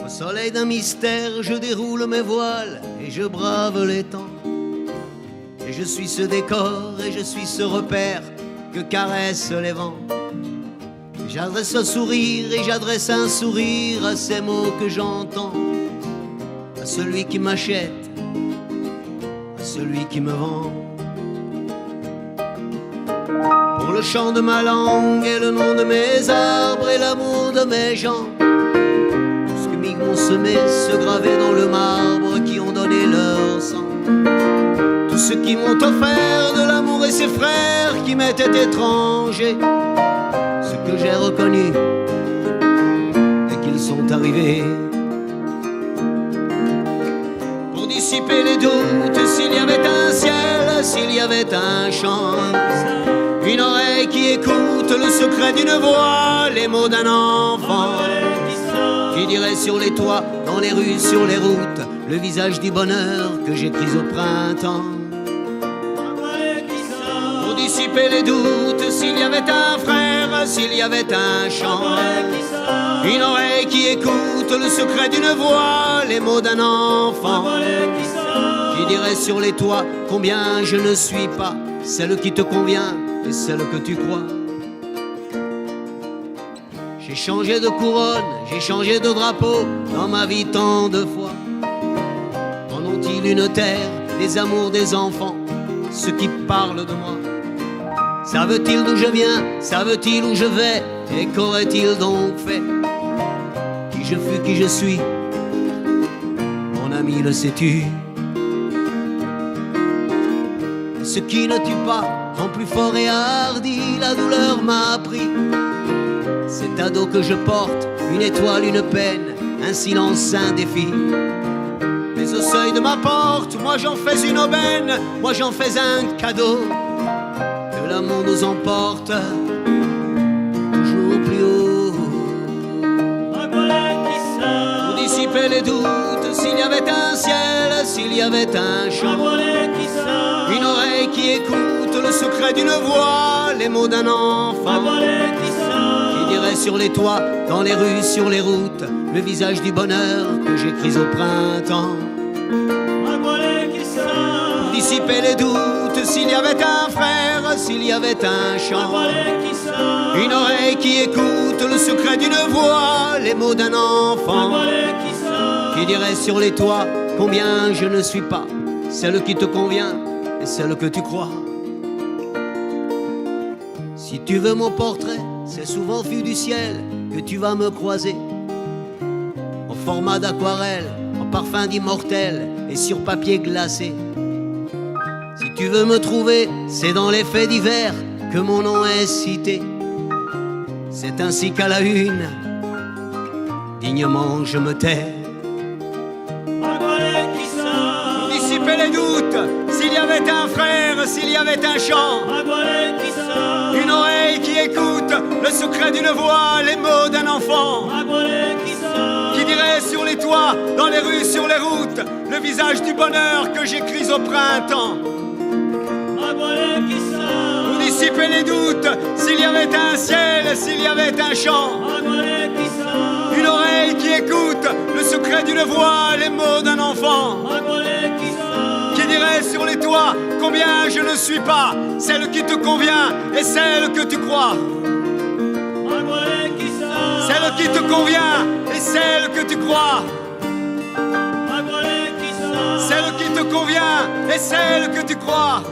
Au soleil d'un mystère, je déroule mes voiles et je brave les temps. Et je suis ce décor et je suis ce repère que caressent les vents. J'adresse un sourire et j'adresse un sourire à ces mots que j'entends, à celui qui m'achète, à celui qui me vend. Pour le chant de ma langue et le nom de mes arbres et l'amour de mes gens, tout ce que m'y m'ont semé se gravé dans le marbre, qui ont donné leur sang. Tous ceux qui m'ont offert de l'amour et ses frères qui m'étaient étrangers, ceux que j'ai reconnus et qu'ils sont arrivés. Pour dissiper les doutes, s'il y avait un ciel, s'il y avait un chant, une oreille qui écoute le secret d'une voix, les mots d'un enfant, qui dirait sur les toits, dans les rues, sur les routes, le visage du bonheur que j'écris au printemps. Pour dissiper les doutes, s'il y avait un frère, s'il y avait un chant, une oreille qui écoute le secret d'une voix, les mots d'un enfant, qui dirait sur les toits combien je ne suis pas celle qui te convient et celle que tu crois. J'ai changé de couronne, j'ai changé de drapeau dans ma vie tant de fois. En ont-ils une terre, des amours, des enfants, ceux qui parlent de moi? Savent-ils d'où je viens, savent-ils où je vais, et qu'aurait-il donc fait? Qui je fus, qui je suis, mon ami, le sais-tu? Ce qui ne tue pas rend plus fort et hardi, la douleur m'a appris. Cet ado que je porte, une étoile, une peine, un silence, un défi. Mais au seuil de ma porte, moi j'en fais une aubaine, moi j'en fais un cadeau. Que l'amour nous emporte toujours plus haut. Pour dissiper les doutes, s'il y avait un ciel, s'il y avait un chant, une oreille qui écoute le secret d'une voix, les mots d'un enfant, qui dirait sur les toits, dans les rues, sur les routes, le visage du bonheur que j'écris au printemps. Pour dissiper les doutes, s'il y avait un frère, s'il y avait un chant, une oreille qui écoute le secret d'une voix, les mots d'un enfant, qui dirait sur les toits combien je ne suis pas celle qui te convient et celle que tu crois. Si tu veux mon portrait, c'est souvent vu du ciel que tu vas me croiser, en format d'aquarelle, en parfum d'immortel et sur papier glacé. Si tu veux me trouver, c'est dans les faits divers que mon nom est cité. C'est ainsi qu'à la une, dignement je me tais. Pour dissiper les doutes, s'il y avait un frère, s'il y avait un chant, une oreille qui écoute le secret d'une voix, les mots d'un enfant, qui dirait sur les toits, dans les rues, sur les routes, le visage du bonheur que j'écris au printemps. Pour dissiper les doutes, s'il y avait un ciel, s'il y avait un chant, une oreille qui écoute le secret d'une voix, les mots d'un enfant, qui dirait sur les toits combien je ne suis pas celle qui te convient et celle que tu crois. Celle qui te convient et celle que tu crois. Celle qui te convient et celle que tu crois.